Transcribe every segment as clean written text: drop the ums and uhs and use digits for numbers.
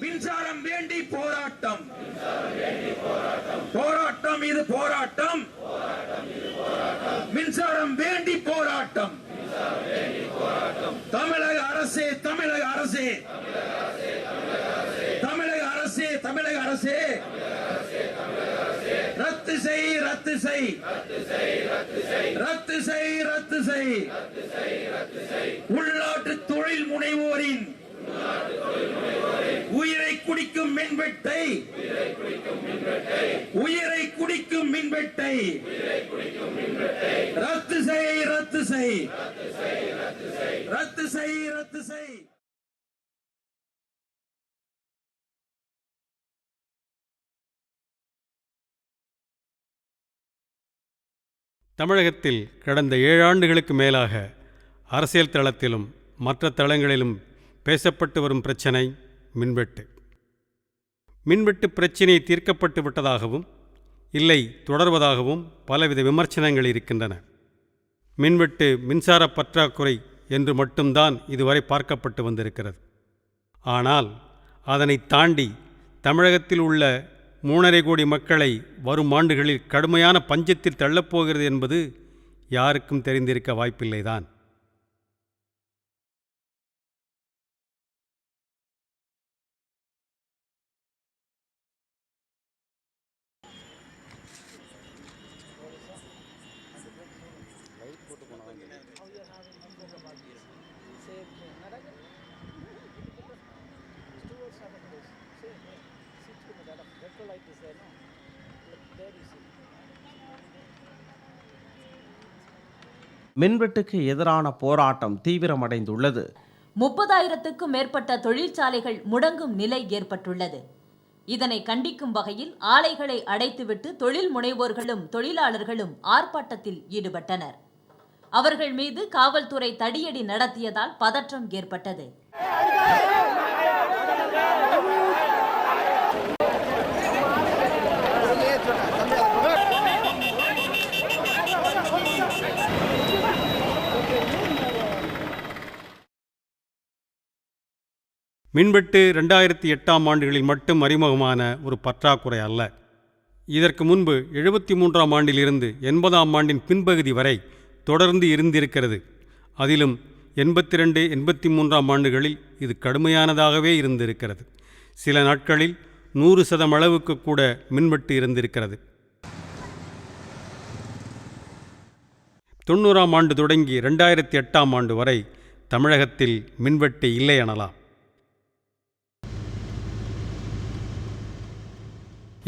மின்சாரம் வேண்டி போராட்டம், போராட்டம் இது போராட்டம், மின்சாரம் வேண்டி போராட்டம். தமிழக அரசே, தமிழக அரசே, தமிழக அரசே, தமிழக அரசே, ரத்து செய், ரத்து செய், ரத்து செய், ரத்து செய். உள்நாட்டு தொழில் முனைவோரின் உயிரை குடிக்கும் மின்வெட்டை, உயிரை குடிக்கும் மின்வெட்டை ரத்து செய், ரத்து செய், ரத்து செய், ரத்து செய். தமிழகத்தில் கடந்த 7 ஆண்டுகளுக்கு மேலாக அரசியல் தளத்திலும் மற்ற தளங்களிலும் பேசப்பட்டு வரும் பிரச்சினை மின்வெட்டு. மின்வெட்டு பிரச்சினை தீர்க்கப்பட்டு விட்டதாகவும் இல்லை தொடர்வதாகவும் பலவித விமர்சனங்கள் இருக்கின்றன. மின்வெட்டு மின்சார பற்றாக்குறை என்று மட்டும்தான் இதுவரை பார்க்கப்பட்டு வந்திருக்கிறது. ஆனால் அதனை தாண்டி தமிழகத்தில் உள்ள 3.5 கோடி மக்களை வரும் ஆண்டுகளில் கடுமையான பஞ்சத்தில் தள்ளப்போகிறது என்பது யாருக்கும் தெரிந்திருக்க வாய்ப்பில்லைதான். மின்வெட்டுக்கு எதிரான போராட்டம் தீவிரமடைந்துள்ளது. 30,000க்கும் மேற்பட்ட தொழிற்சாலைகள் முடங்கும் நிலை ஏற்பட்டுள்ளது. இதனை கண்டிக்கும் வகையில் ஆலைகளை அடைத்துவிட்டு தொழில் முனைவோர்களும் தொழிலாளர்களும் ஆர்ப்பாட்டத்தில் ஈடுபட்டனர். அவர்கள் மீது காவல்துறை தடியடி நடத்தியதால் பதற்றம் ஏற்பட்டது. மின்வெட்டு 2008ஆம் ஆண்டுகளில் மட்டும் அறிமுகமான ஒரு பற்றாக்குறை அல்ல. இதற்கு முன்பு 73ஆம் ஆண்டிலிருந்து 80ஆம் ஆண்டின் பின்பகுதி வரை தொடர்ந்து இருந்திருக்கிறது. அதிலும் 82, 83ஆம் ஆண்டுகளில் இது கடுமையானதாகவே இருந்திருக்கிறது. சில நாட்களில் 100% அளவுக்கு கூட மின்வெட்டு இருந்திருக்கிறது. 90ஆம் ஆண்டு தொடங்கி 2008ஆம் ஆண்டு வரை தமிழகத்தில் மின்வெட்டு இல்லை எனலாம்.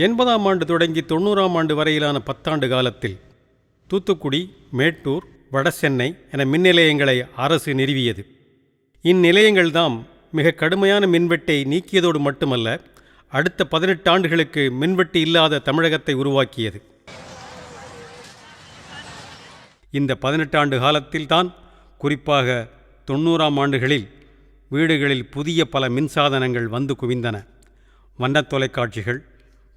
80ஆம் ஆண்டு தொடங்கி 90ஆம் ஆண்டு வரையிலான 10 ஆண்டு காலத்தில் தூத்துக்குடி, மேட்டூர், வடசென்னை என மின் நிலையங்களை அரசு நிறுவியது. இந்நிலையங்கள்தாம் மிக கடுமையான மின்வெட்டை நீக்கியதோடு மட்டுமல்ல, அடுத்த 18 ஆண்டுகளுக்கு மின்வெட்டு இல்லாத தமிழகத்தை உருவாக்கியது. இந்த 18 ஆண்டு காலத்தில்தான் குறிப்பாக 90ஆம் ஆண்டுகளில் வீடுகளில் புதிய பல மின்சாதனங்கள் வந்து குவிந்தன. வண்ணத் தொலைக்காட்சிகள்,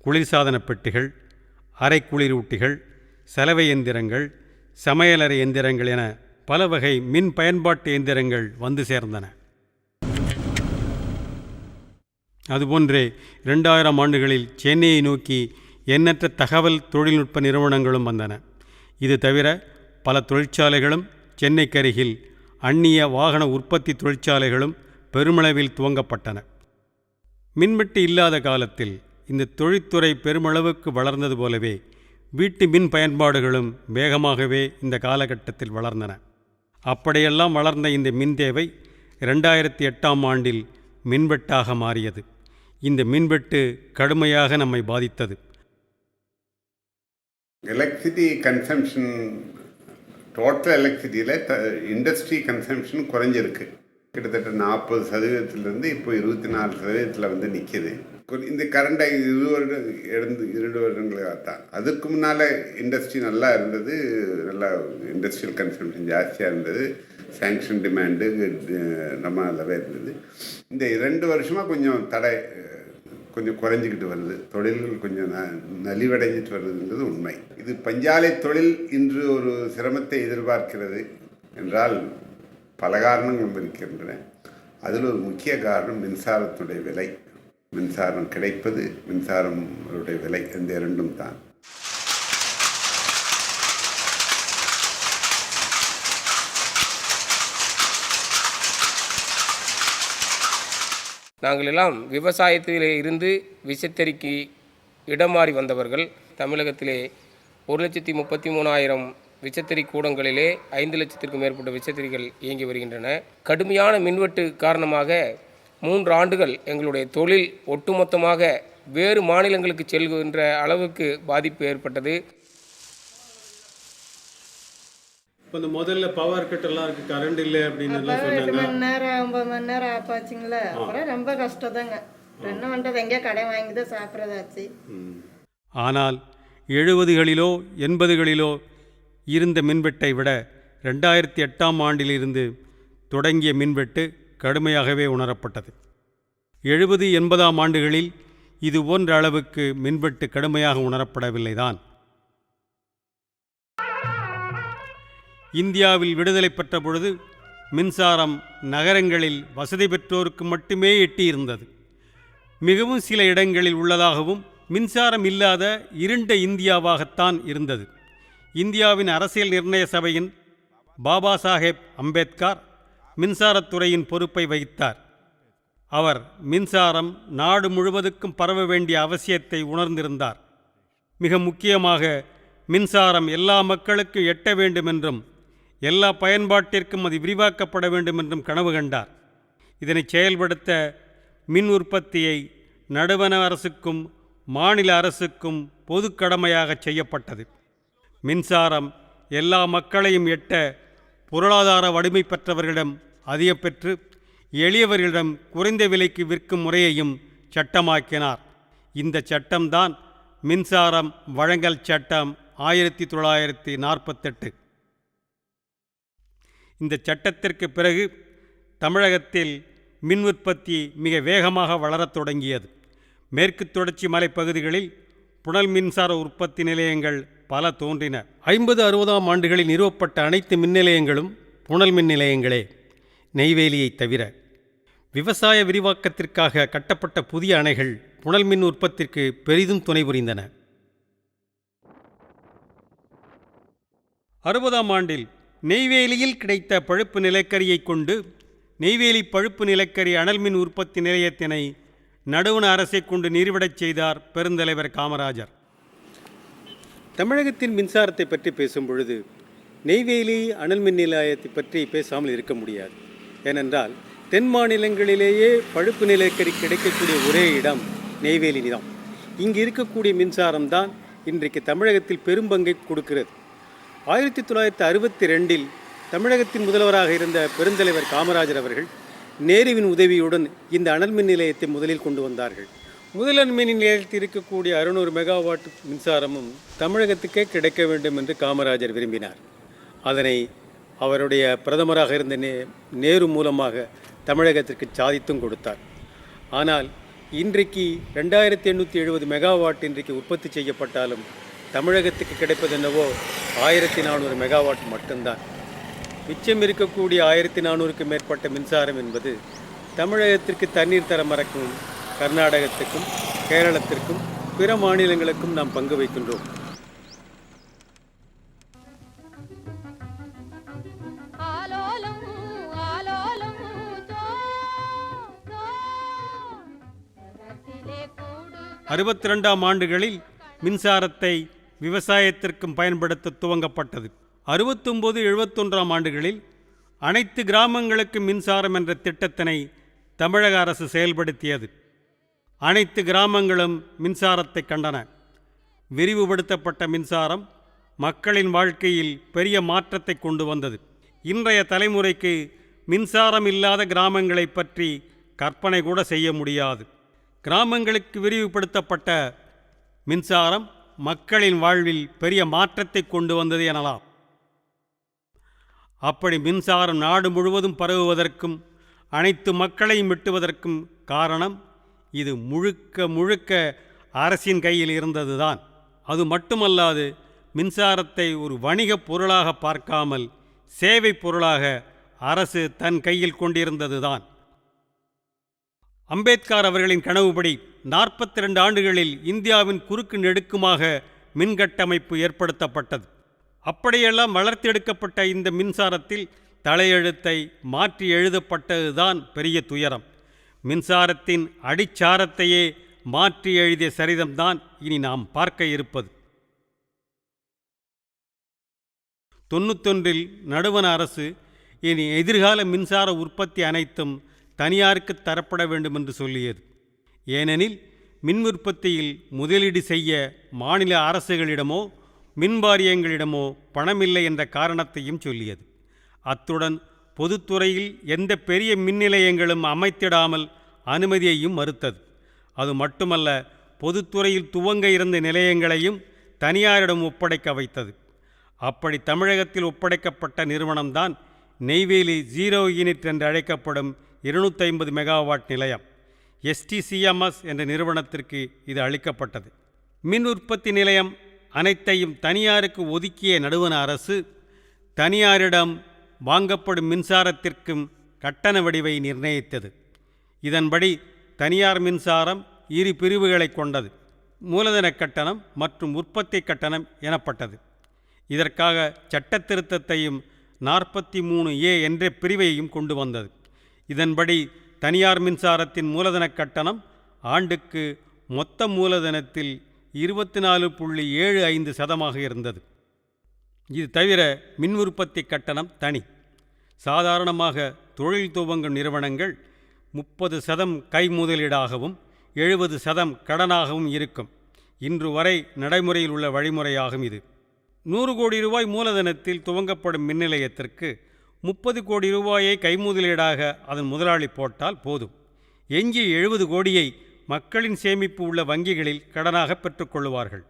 குளிர்சாதன பெட்டிகள், அரை குளிரூட்டிகள், சலவை எந்திரங்கள், சமையலறை எந்திரங்கள் என பல வகை மின் பயன்பாட்டு எந்திரங்கள் வந்து சேர்ந்தன. அதுபோன்றே 2000ஆம் ஆண்டுகளில் சென்னையை நோக்கி எண்ணற்ற தகவல் தொழில்நுட்ப நிறுவனங்களும் வந்தன. இது தவிர பல தொழிற்சாலைகளும் சென்னைக்கருகில் அந்நிய வாகன உற்பத்தி தொழிற்சாலைகளும் பெருமளவில் துவங்கப்பட்டன. மின்வெட்டு இல்லாத காலத்தில் இந்த தொழில்துறை பெருமளவுக்கு வளர்ந்தது போலவே வீட்டு மின் பயன்பாடுகளும் வேகமாகவே இந்த காலகட்டத்தில் வளர்ந்தன. அப்படியெல்லாம் வளர்ந்த இந்த மின் தேவை 2008ஆம் ஆண்டில் மின்வெட்டாக மாறியது. இந்த மின்வெட்டு கடுமையாக நம்மை பாதித்தது. எலக்ட்ரிசிட்டி கன்சம்ஷன், டோட்டல் எலக்ட்ரிசிட்டியில் இண்டஸ்ட்ரி கன்சம்ஷன் குறைஞ்சிருக்கு. கிட்டத்தட்ட 40% இப்போ 24% வந்து நிற்கிது. இந்த கரண்டை 2 வருடங்களாக தான். அதுக்கு முன்னால் இண்டஸ்ட்ரி நல்லா இருந்தது, நல்லா இண்டஸ்ட்ரியல் கன்சம்ஷன் ஜாஸ்தியாக இருந்தது, சேங்ஷன் டிமாண்டு நம்ம நல்லாவே இருந்தது. இந்த 2 வருஷமாக கொஞ்சம் கொஞ்சம் குறைஞ்சிக்கிட்டு வருது. தொழில்கள் கொஞ்சம் நலிவடைஞ்சிட்டு வருதுன்றது உண்மை. இது பஞ்சாலை தொழில் இன்று ஒரு சிரமத்தை எதிர்பார்க்கிறது என்றால் பல காரணங்கள் இருக்கின்றன. அதில் ஒரு முக்கிய காரணம் மின்சாரத்துடைய விலை. மின்சாரம் கிடைப்பது, மின்சாரமுடைய விலை, இந்த இரண்டும் தான். நாங்கள் எல்லாம் விவசாயத்திலே இருந்து விசைத்தறிக்கு இடம் மாறி வந்தவர்கள். தமிழகத்திலே 1,33,000 விசைத்தறி கூடங்களிலே 5 லட்சத்திற்கும் மேற்பட்ட விசைத்தறிகள் இயங்கி வருகின்றன. கடுமையான மின்வெட்டு காரணமாக 3 ஆண்டுகள் எங்களுடைய தொழில் ஒட்டுமொத்தமாக வேறு மாநிலங்களுக்கு செல்கின்ற அளவுக்கு பாதிப்பு ஏற்பட்டது. இப்போ இந்த முதல்ல பவர் கட் எல்லாம் இருக்குது, கரண்ட் இல்லை அப்படின்னு எல்லாம் 8 சொன்னாங்க. மணி நேரம் 9 மணி நேரம் ஆப்பாச்சுங்களா. அப்புறம் ரொம்ப கஷ்டம் தாங்க. என்ன பண்ணுறது, எங்கேயோ கடை வாங்கி தான் சாப்பிட்றதாச்சு. ஆனால் 70களிலோ 80களிலோ இருந்த மின்வெட்டை விட 2008ஆம் ஆண்டிலிருந்து தொடங்கிய மின்வெட்டு கடுமையாகவே உணரப்பட்டது. 70-80ஆம் ஆண்டுகளில் இது போன்ற அளவுக்கு மின்வெட்டு கடுமையாக உணரப்படவில்லைதான். இந்தியாவில் விடுதலை பெற்ற பொழுது மின்சாரம் நகரங்களில் வசதி பெற்றோருக்கு மட்டுமே எட்டியிருந்தது. மிகவும் சில இடங்களில் உள்ளதாகவும் மின்சாரம் இல்லாத இருண்ட இந்தியாவாகத்தான் இருந்தது. இந்தியாவின் அரசியல் நிர்ணய சபையின் பாபா சாஹேப் அம்பேத்கர் மின்சாரத்துறையின் பொறுப்பை வகித்தார். அவர் மின்சாரம் நாடு முழுவதுக்கும் பரவ வேண்டிய அவசியத்தை உணர்ந்திருந்தார். மிக முக்கியமாக மின்சாரம் எல்லா மக்களுக்கும் எட்ட வேண்டுமென்றும் எல்லா பயன்பாட்டிற்கும் அது விரிவாக்கப்பட வேண்டுமென்றும் கனவு கண்டார். இதனை செயல்படுத்த மின் உற்பத்தியை நடுவண அரசுக்கும் மாநில அரசுக்கும் பொது கடமையாக செய்யப்பட்டது. மின்சாரம் எல்லா மக்களையும் எட்ட பொருளாதார வலிமை பெற்றவர்களிடம் அதிகம் பெற்று எளியவர்களிடம் குறைந்த விலைக்கு விற்கும் முறையையும் சட்டமாக்கினார். இந்த சட்டம்தான் மின்சாரம் வழங்கல் சட்டம் 1948. இந்த சட்டத்திற்கு பிறகு தமிழகத்தில் மின் உற்பத்தி மிக வேகமாக வளரத் தொடங்கியது. மேற்கு தொடர்ச்சி மலைப்பகுதிகளில் புனல் மின்சார உற்பத்தி நிலையங்கள் பல தோன்றின. 50-60ஆம் ஆண்டுகளில் நிறுவப்பட்ட அனைத்து மின் நிலையங்களும் புனல் மின் நிலையங்களே, நெய்வேலியை தவிர. விவசாய விரிவாக்கத்திற்காக கட்டப்பட்ட புதிய அணைகள் புனல் மின் உற்பத்திற்கு பெரிதும் துணை புரிந்தன. 60ஆம் ஆண்டில் நெய்வேலியில் கிடைத்த பழுப்பு நிலக்கரியை கொண்டு நெய்வேலி பழுப்பு நிலக்கரி அனல் மின் உற்பத்தி நிலையத்தினை நடுவண அரசை கொண்டு நிறுவிடச் செய்தார் பெருந்தலைவர் காமராஜர். தமிழகத்தின் மின்சாரத்தை பற்றி பேசும் பொழுது நெய்வேலி அனல் மின் நிலையத்தை பற்றி பேசாமல் இருக்க முடியாது. ஏனென்றால் தென் மாநிலங்களிலேயே பழுப்பு நிலக்கரி கிடைக்கக்கூடிய ஒரே இடம் நெய்வேலி தான். இங்கு இருக்கக்கூடிய மின்சாரம்தான் இன்றைக்கு தமிழகத்தில் பெரும்பங்கை கொடுக்கிறது. 1962 தமிழகத்தின் முதல்வராக இருந்த பெருந்தலைவர் காமராஜர் அவர்கள் நேருவின் உதவியுடன் இந்த அனல் மின் நிலையத்தை முதலில் கொண்டு வந்தார்கள். முதல் அனல் மின் நிலையத்தில் இருக்கக்கூடிய 600 மெகாவாட் மின்சாரமும் தமிழகத்துக்கே கிடைக்க வேண்டும் என்று காமராஜர் விரும்பினார். அதனை அவருடைய பிரதமராக இருந்த நேரு மூலமாக தமிழகத்திற்கு சாதித்தும் கொடுத்தார். ஆனால் இன்றைக்கு 2870 மெகாவாட் இன்றைக்கு உற்பத்தி செய்யப்பட்டாலும் தமிழகத்துக்கு கிடைப்பது என்னவோ 1400 மெகாவாட் மட்டும்தான். மிச்சம் இருக்கக்கூடிய 1400க்கு மேற்பட்ட மின்சாரம் என்பது தமிழகத்திற்கு தண்ணீர் தர மறக்கும் கர்நாடகத்துக்கும் கேரளத்திற்கும் பிற மாநிலங்களுக்கும் நாம் பங்கு வைக்கின்றோம். அறுபத்திரண்டாம் ஆண்டுகளில் மின்சாரத்தை விவசாயத்திற்கும் பயன்படுத்த துவங்கப்பட்டது. 69-71ஆம் ஆண்டுகளில் அனைத்து கிராமங்களுக்கு மின்சாரம் என்ற திட்டத்தினை தமிழக அரசு செயல்படுத்தியது. அனைத்து கிராமங்களும் மின்சாரத்தை கண்டன. விரிவுபடுத்தப்பட்ட மின்சாரம் மக்களின் வாழ்க்கையில் பெரிய மாற்றத்தை கொண்டு வந்தது. இன்றைய தலைமுறைக்கு மின்சாரம் இல்லாத கிராமங்களை பற்றி கற்பனை கூட செய்ய முடியாது. கிராமங்களுக்கு விரிவுபடுத்தப்பட்ட மின்சாரம் மக்களின் வாழ்வில் பெரிய மாற்றத்தை கொண்டு வந்தது எனலாம். அப்படி மின்சாரம் நாடு முழுவதும் பரவுவதற்கும் அனைத்து மக்களையும் வெட்டுவதற்கும் காரணம் இது முழுக்க அரசின் கையில் இருந்ததுதான். அது மட்டுமல்லாது மின்சாரத்தை ஒரு வணிகப் பொருளாக பார்க்காமல் சேவை பொருளாக அரசு தன் கையில் கொண்டிருந்ததுதான். அம்பேத்கர் அவர்களின் கனவுபடி 42 ஆண்டுகளில் இந்தியாவின் குறுக்கு நெடுக்குமாக மின்கட்டமைப்பு ஏற்படுத்தப்பட்டது. அப்படியெல்லாம் வளர்த்தெடுக்கப்பட்ட இந்த மின்சாரத்தில் தலையெழுத்தை மாற்றி எழுதப்பட்டதுதான் பெரிய துயரம். மின்சாரத்தின் அடிச்சாரத்தையே மாற்றி எழுதிய சரிதம்தான் இனி நாம் பார்க்க இருப்பது. 91 நடுவண் அரசு இனி எதிர்கால மின்சார உற்பத்தி அனைத்தும் தனியாருக்கு தரப்பட வேண்டும் என்று சொல்லியது. ஏனெனில் மின் உற்பத்தியில் முதலீடு செய்ய மாநில அரசுகளிடமோ மின்வாரியங்களிடமோ பணமில்லை என்ற காரணத்தையும் சொல்லியது. அத்துடன் பொதுத்துறையில் எந்த பெரிய மின் நிலையங்களும் அமைத்திடாமல் அனுமதியையும் மறுத்தது. அது மட்டுமல்ல, பொதுத்துறையில் துவங்க இருந்த நிலையங்களையும் தனியாரிடம் ஒப்படைக்க வைத்தது. அப்படி தமிழகத்தில் ஒப்படைக்கப்பட்ட நிறுவனம்தான் நெய்வேலி 0 யூனிட் என்று அழைக்கப்படும் 250 மெகாவாட் நிலையம். STCMS என்ற நிறுவனத்திற்கு இது அளிக்கப்பட்டது. மின் உற்பத்தி நிலையம் அனைத்தையும் தனியாருக்கு ஒதுக்கிய நடுவண் அரசு தனியாரிடம் வாங்கப்படும் மின்சாரத்திற்கும் கட்டண வடிவை நிர்ணயித்தது. இதன்படி தனியார் மின்சாரம் 2 பிரிவுகளை கொண்டது. மூலதன கட்டணம் மற்றும் உற்பத்தி கட்டணம் எனப்பட்டது. இதற்காக சட்ட திருத்தத்தையும் 43A என்ற பிரிவையும் கொண்டு வந்தது. இதன்படி தனியார் மின்சாரத்தின் மூலதன கட்டணம் ஆண்டுக்கு மொத்த மூலதனத்தில் 24.75% இருந்தது. இது தவிர மின் உற்பத்தி கட்டணம் தனி. சாதாரணமாக தொழில் துவங்கும் நிறுவனங்கள் 30% கை முதலீடாகவும் 70% கடனாகவும் இருக்கும். இன்று வரை நடைமுறையில் உள்ள வழிமுறையாகும் இது. 100 கோடி ரூபாய் மூலதனத்தில் துவங்கப்படும் மின் நிலையத்திற்கு 30 கோடி ரூபாயை கைமுதலீடாக அதன் முதலாளி போட்டால் போதும். எஞ்சிய 70 கோடியை மக்களின் சேமிப்பு உள்ள வங்கிகளில் கடனாக பெற்றுக்கொள்வார்கள்.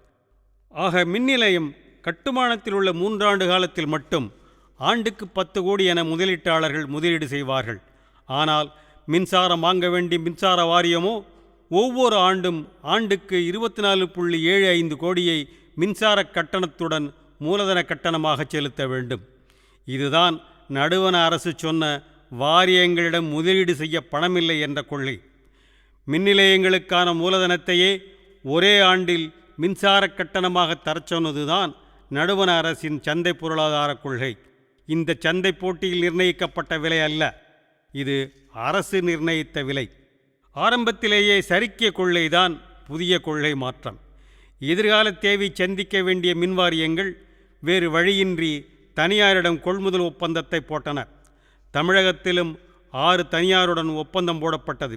ஆக மின் நிலையம் கட்டுமானத்தில் உள்ள 3 ஆண்டு காலத்தில் மட்டும் ஆண்டுக்கு 10 கோடி என முதலீட்டாளர்கள் முதலீடு செய்வார்கள். ஆனால் மின்சாரம் வாங்க வேண்டிய மின்சார வாரியமோ ஒவ்வொரு ஆண்டும் ஆண்டுக்கு 24.75 கோடியை மின்சார கட்டணத்துடன் மூலதன கட்டணமாக செலுத்த வேண்டும். இதுதான் நடுவண் அரசு சொன்ன வாரியங்களிடம் முதலீடு செய்ய பணமில்லை என்ற கொள்கை. மின் நிலையங்களுக்கான மூலதனத்தையே ஒரே ஆண்டில் மின்சார கட்டணமாக தரச் சொன்னதுதான் நடுவண் அரசின் சந்தை பொருளாதார கொள்கை. இந்த சந்தை போட்டியில் நிர்ணயிக்கப்பட்ட விலை அல்ல, இது அரசு நிர்ணயித்த விலை. ஆரம்பத்திலேயே சறுக்கிய கொள்கைதான் புதிய கொள்கை மாற்றம். எதிர்கால தேவை சந்திக்க வேண்டிய மின்வாரியங்கள் வேறு வழியின்றி தனியாரிடம் கொள்முதல் ஒப்பந்தத்தை போட்டன. தமிழகத்திலும் 6 தனியாருடன் ஒப்பந்தம் போடப்பட்டது.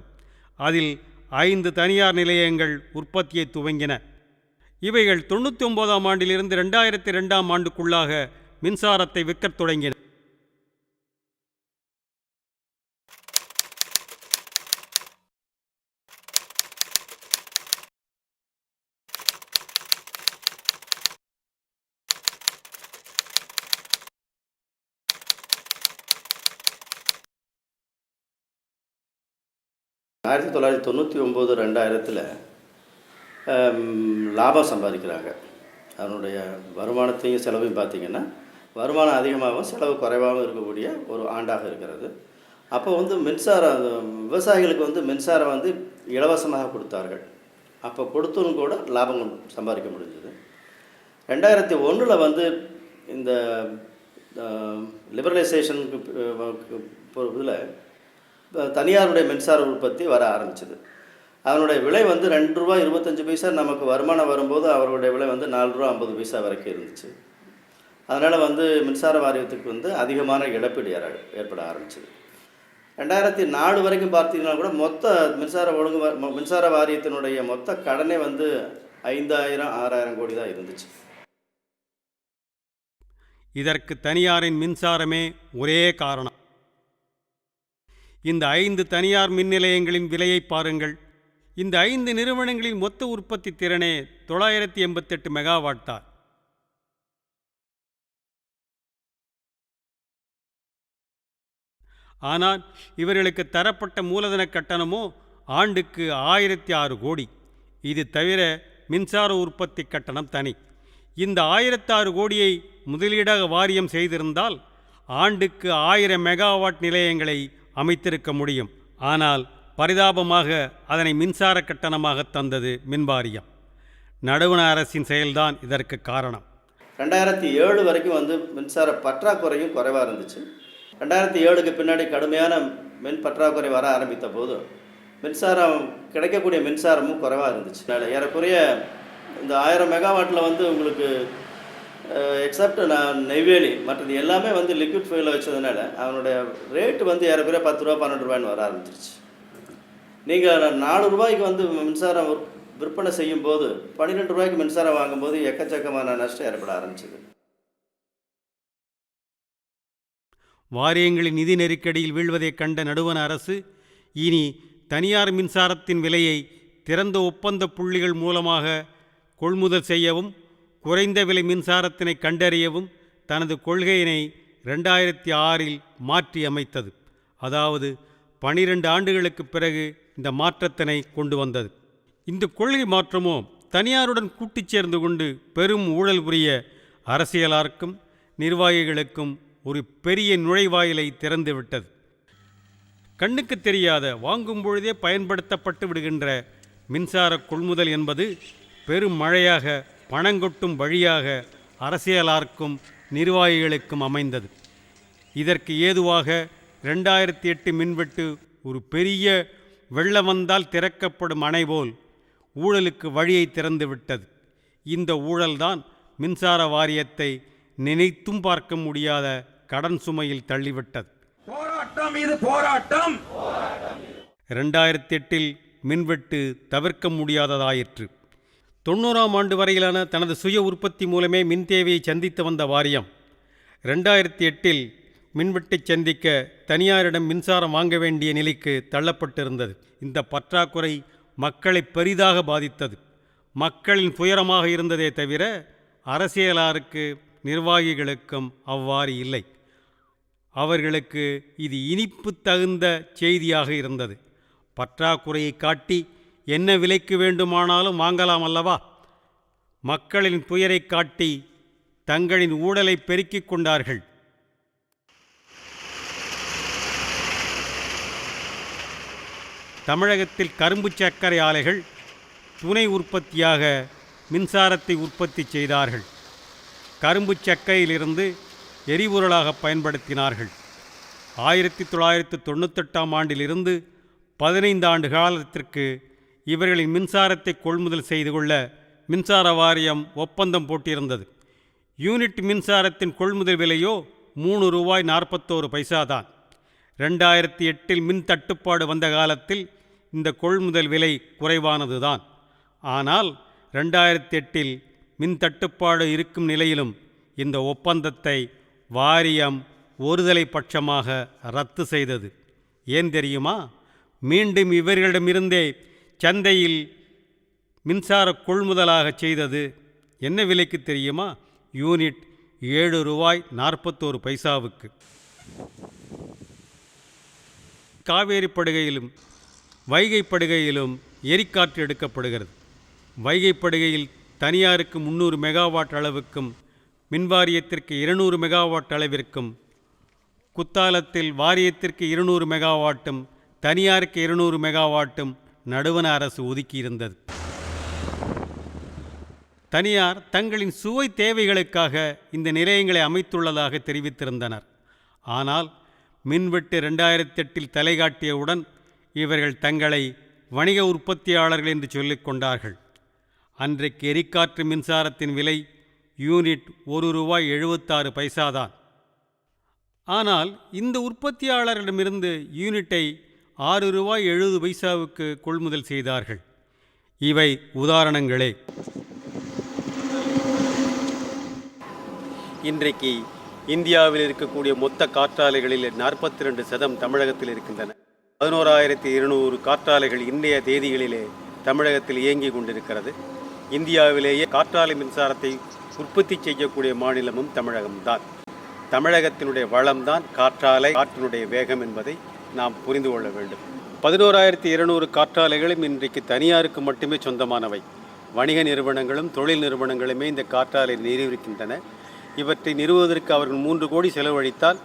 அதில் 5 தனியார் நிலையங்கள் உற்பத்தியை துவங்கின. இவைகள் 99ஆம் ஆண்டிலிருந்து 2002ஆம் ஆண்டுக்குள்ளாக மின்சாரத்தை விற்கத் தொடங்கின. ஆயிரத்தி 1999-2000 லாபம் சம்பாதிக்கிறாங்க. அதனுடைய வருமானத்தையும் செலவையும் பார்த்திங்கன்னா வருமானம் அதிகமாகவும் செலவு குறைவாகவும் இருக்கக்கூடிய ஒரு ஆண்டாக இருக்கிறது. அப்போ விவசாயிகளுக்கு மின்சாரம் இலவசமாக கொடுத்தார்கள். அப்போ கொடுத்தும் கூட லாபம் சம்பாதிக்க முடிஞ்சது. 2001 இந்த லிபரலைசேஷனுக்கு இதில் தனியாருடைய மின்சார உற்பத்தி வர ஆரம்பிச்சது. அதனுடைய விலை ₹2.25 நமக்கு வருமானம் வரும்போது அவர்களுடைய விலை ₹4.50 வரைக்கும் இருந்துச்சு. அதனால் மின்சார வாரியத்துக்கு அதிகமான இழப்பீடு ஏற்பட ஆரம்பிச்சது. 2004 வரைக்கும் பார்த்தீங்கன்னா கூட மொத்த மின்சார வாரியத்தினுடைய மொத்த கடனே 5000-6000 கோடி தான் இருந்துச்சு. இதற்கு தனியாரின் மின்சாரமே ஒரே காரணம். இந்த 5 தனியார் மின் நிலையங்களின் விலையை பாருங்கள். இந்த 5 நிறுவனங்களின் மொத்த உற்பத்தி திறனே 988 மெகாவாட் தான். ஆனால் இவர்களுக்கு தரப்பட்ட மூலதன கட்டணமோ ஆண்டுக்கு 1006 கோடி. இது தவிர மின்சார உற்பத்தி கட்டணம் தனி. இந்த 1006 கோடியை முதலீடாக வாரியம் செய்திருந்தால் ஆண்டுக்கு 1000 மெகாவாட் நிலையங்களை அமைத்திருக்க முடியும். ஆனால் பரிதாபமாக அதனை மின்சார கட்டணமாக தந்தது மின்வாரியம். நடுவண அரசின் செயல்தான் இதற்கு காரணம். 2007 வரைக்கும் மின்சார பற்றாக்குறையும் குறைவாக இருந்துச்சு. 2007க்கு பின்னாடி கடுமையான மின் பற்றாக்குறை வர ஆரம்பித்த போது மின்சாரம் கிடைக்கக்கூடிய மின்சாரமும் குறைவாக இருந்துச்சு. ஏறக்குறைய இந்த 1000 மெகாவாட்டில் உங்களுக்கு எக்ஸப்ட் நெய்வேலி மற்றது எல்லாமே லிக்விட் ஃபியூலில் வச்சதுனால அவனுடைய ரேட்டு ஏறக்குறைய 10 ரூபா 12 ரூபாய்னு வர ஆரம்பிச்சிருச்சு. நீங்கள் 4 ரூபாய்க்கு மின்சாரம் விற்பனை செய்யும் போது 12 ரூபாய்க்கு மின்சாரம் வாங்கும்போது எக்கச்சக்கமான நஷ்டம் ஏற்பட ஆரம்பிச்சது. வாரியங்களின் நிதி நெருக்கடியில் வீழ்வதைக் கண்ட நடுவண அரசு இனி தனியார் மின்சாரத்தின் விலையை திறந்த ஒப்பந்த புள்ளிகள் மூலமாக கொள்முதல் செய்யவும் குறைந்த விலை மின்சாரத்தினை கண்டறியவும் தனது கொள்கையினை 2006 மாற்றி அமைத்தது. அதாவது 12 ஆண்டுகளுக்கு பிறகு இந்த மாற்றத்தினை கொண்டு வந்தது. இந்த கொள்கை மாற்றமோ தனியாருடன் கூட்டிச் சேர்ந்து கொண்டு பெரும் ஊழல் புரிய அரசியலாருக்கும் நிர்வாகிகளுக்கும் ஒரு பெரிய நுழைவாயிலை திறந்துவிட்டது. கண்ணுக்கு தெரியாத வாங்கும் பொழுதே பயன்படுத்தப்பட்டு விடுகின்ற மின்சார கொள்முதல் என்பது பெரும் மழையாக பணங்கொட்டும் வழியாக அரசியலாருக்கும் நிர்வாகிகளுக்கும் அமைந்தது. இதற்கு ஏதுவாக 2008 மின்வெட்டு ஒரு பெரிய வெள்ளம் வந்தால் திறக்கப்படும் அணை போல் ஊழலுக்கு வழியை திறந்துவிட்டது. இந்த ஊழல்தான் மின்சார வாரியத்தை நினைத்தும் பார்க்க முடியாத கடன் சுமையில் தள்ளிவிட்டது. போராட்டம் இது போராட்டம். 2008 மின்வெட்டு தவிர்க்க முடியாததாயிற்று. 90ஆம் ஆண்டு வரையிலான தனது சுய உற்பத்தி மூலமே மின் தேவையை சந்தித்து வந்த வாரியம் 2008 மின்வெட்டை சந்திக்க தனியாரிடம் மின்சாரம் வாங்க வேண்டிய நிலைக்கு தள்ளப்பட்டிருந்தது. இந்த பற்றாக்குறை மக்களை பெரிதாக பாதித்தது. மக்களின் துயரமாக இருந்ததே தவிர அரசியலாருக்கு நிர்வாகிகளுக்கும் அவ்வாறு இல்லை. அவர்களுக்கு இது இனிப்பு தகுந்த செய்தியாக இருந்தது. பற்றாக்குறையை காட்டி என்ன விலைக்கு வேண்டுமானாலும் வாங்கலாம் அல்லவா? மக்களின் துயரை காட்டி தங்களின் ஊழலை பெருக்கிக் கொண்டார்கள். தமிழகத்தில் கரும்பு சர்க்கரை ஆலைகள் துணை உற்பத்தியாக மின்சாரத்தை உற்பத்தி செய்தார்கள். கரும்பு சர்க்கரையிலிருந்து எரிபொருளாக பயன்படுத்தினார்கள். 1998ஆம் ஆண்டிலிருந்து 15 ஆண்டு காலத்திற்கு இவர்களின் மின்சாரத்தை கொள்முதல் செய்து கொள்ள மின்சார வாரியம் ஒப்பந்தம் போட்டிருந்தது. யூனிட் மின்சாரத்தின் கொள்முதல் விலையோ 3 ரூபாய் 41 பைசா தான். 2008 மின் தட்டுப்பாடு வந்த காலத்தில் இந்த கொள்முதல் விலை குறைவானது தான். ஆனால் 2008 மின் தட்டுப்பாடு இருக்கும் நிலையிலும் இந்த ஒப்பந்தத்தை வாரியம் ஒருதலை பட்சமாக ரத்து செய்தது. ஏன் தெரியுமா? மீண்டும் இவர்களிடமிருந்தே சந்தையில் மின்சார கொள்முதலாக செய்தது. என்ன விலைக்கு தெரியுமா? யூனிட் 7 ரூபாய் 41 பைசாவுக்கு. காவேரி படுகையிலும் வைகை படுகையிலும் எரிக்காற்று எடுக்கப்படுகிறது. வைகை படுகையில் தனியாருக்கு 300 மெகாவாட் அளவுக்கும் மின்வாரியத்திற்கு 200 மெகாவாட் அளவிற்கும், குத்தாலத்தில் வாரியத்திற்கு 200 மெகாவாட்டும் தனியாருக்கு 200 மெகாவாட்டும் நடுவண அரசு ஒதுக்கியிருந்தது. தனியார் தங்களின் சுவை தேவைகளுக்காக இந்த நிலையங்களை அமைத்துள்ளதாக தெரிவித்திருந்தனர். ஆனால் மின்வெட்டு 2008 தலைகாட்டியவுடன் இவர்கள் தங்களை வணிக உற்பத்தியாளர்கள் என்று சொல்லிக் கொண்டார்கள். அன்றைக்கு எரிக்காற்று மின்சாரத்தின் விலை யூனிட் 1 ரூபாய் 76 பைசா தான். ஆனால் இந்த உற்பத்தியாளரிடமிருந்து யூனிட்டை 6 ரூபாய் 70 பைசாவுக்கு கொள்முதல் செய்தார்கள். இவை உதாரணங்களே. இன்றைக்கு இந்தியாவில் இருக்கக்கூடிய மொத்த காற்றாலைகளில் 42% தமிழகத்தில் இருக்கின்றன. 11,200 காற்றாலைகள் இன்றைய தேதிகளிலே தமிழகத்தில் இயங்கி கொண்டிருக்கிறது. இந்தியாவிலேயே காற்றாலை மின்சாரத்தை உற்பத்தி செய்யக்கூடிய மாநிலமும் தமிழகம்தான். தமிழகத்தினுடைய வளம்தான் காற்றாலை, காற்றினுடைய வேகம் என்பதை நாம் புரிந்து கொள்ள வேண்டும். 11,200 காற்றாலைகளும் இன்றைக்கு தனியாருக்கு மட்டுமே சொந்தமானவை. வணிக நிறுவனங்களும் தொழில் நிறுவனங்களுமே இந்த காற்றாலை நிறுவிக்கின்றன. இவற்றை நிறுவுவதற்கு அவர்கள் 3 கோடி செலவழித்தால்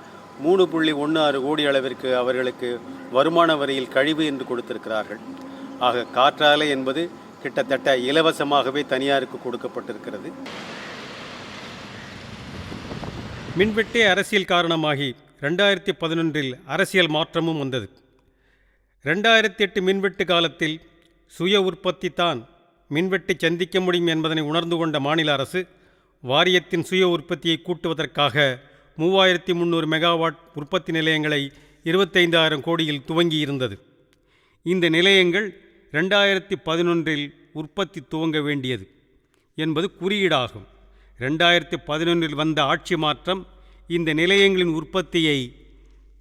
3.16 கோடி அளவிற்கு அவர்களுக்கு வருமான வரியில் கழிவு என்று கொடுத்திருக்கிறார்கள். ஆக காற்றாலை என்பது கிட்டத்தட்ட இலவசமாகவே தனியாருக்கு கொடுக்கப்பட்டிருக்கிறது. மின்வெட்டே அரசியல் காரணமாகி 2011 அரசியல் மாற்றமும் வந்தது. 2008 மின்வெட்டு காலத்தில் சுய உற்பத்தி தான் மின்வெட்டை சந்திக்க முடியும் என்பதனை உணர்ந்து கொண்ட மாநில அரசு வாரியத்தின் சுய உற்பத்தியை கூட்டுவதற்காக 3300 மெகாவாட் உற்பத்தி நிலையங்களை 25,000 கோடியில் துவங்கியிருந்தது. இந்த நிலையங்கள் 2011 உற்பத்தி துவங்க வேண்டியது என்பது குறியீடாகும். 2011 வந்த ஆட்சி மாற்றம் இந்த நிலையங்களின் உற்பத்தியை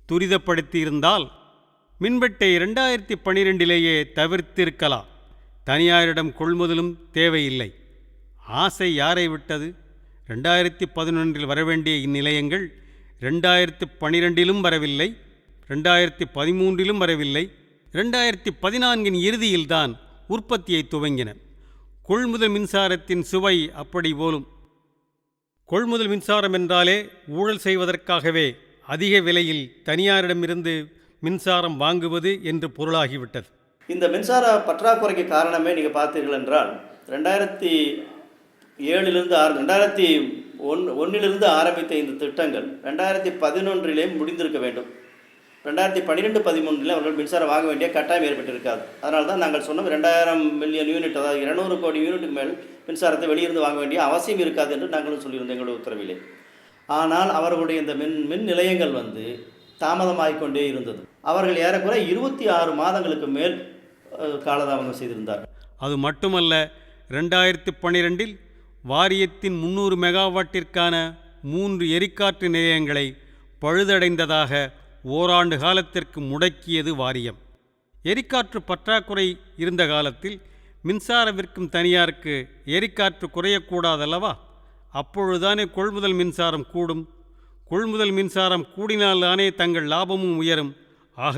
துரிதப்படுத்தியிருந்தால் மின்வெட்டை 2012 தவிர்த்திருக்கலாம். தனியாரிடம் கொள்முதலும் தேவையில்லை. ஆசை யாரை விட்டது? 2011 வரவேண்டிய இந்நிலையங்கள் 2012 வரவில்லை, 2013 வரவில்லை, 2014 இறுதியில்தான் உற்பத்தியை துவங்கின. கொள்முதல் மின்சாரத்தின் சுவை அப்படி போலும். கொள்முதல் மின்சாரம் என்றாலே ஊழல் செய்வதற்காகவே அதிக விலையில் தனியாரிடமிருந்து மின்சாரம் வாங்குவது என்று பொருளாகிவிட்டது. இந்த மின்சார பற்றாக்குறைக்கு காரணமே நீங்கள் பார்த்தீர்கள் என்றால் 2001 ஆரம்பித்த இந்த திட்டங்கள் 2011 முடிந்திருக்க வேண்டும். 2012-13 அவர்கள் மின்சாரம் வாங்க வேண்டிய கட்டாயம் ஏற்பட்டிருக்காது. அதனால தான் நாங்கள் சொன்னோம் 2000 மில்லியன் யூனிட், அதாவது 200 கோடி யூனிட்டுக்கு மேல் மின்சாரத்தை வெளியிருந்து வாங்க வேண்டிய அவசியம் இருக்காது என்று நாங்களும் சொல்லியிருந்தோம் எங்களுடைய உத்தரவிலே. ஆனால் அவர்களுடைய இந்த மின் நிலையங்கள் தாமதமாகிக்கொண்டே இருந்தது. அவர்கள் ஏறக்குறை 26 மாதங்களுக்கு மேல் காலதாமதம் செய்திருந்தார்கள். அது மட்டுமல்ல, 2012 வாரியத்தின் 300 மெகாவாட்டிற்கான 3 எரிக்காற்று நிலையங்களை பழுதடைந்ததாக ஓராண்டு காலத்திற்கு முடக்கியது வாரியம். எரிக்காற்று பற்றாக்குறை இருந்த காலத்தில் மின்சார விற்கும் தனியாருக்கு எரிக்காற்று குறையக்கூடாதல்லவா? அப்பொழுதுதானே கொள்முதல் மின்சாரம் கூடும். கொள்முதல் மின்சாரம் கூடினால்தானே தங்கள் லாபமும் உயரும். ஆக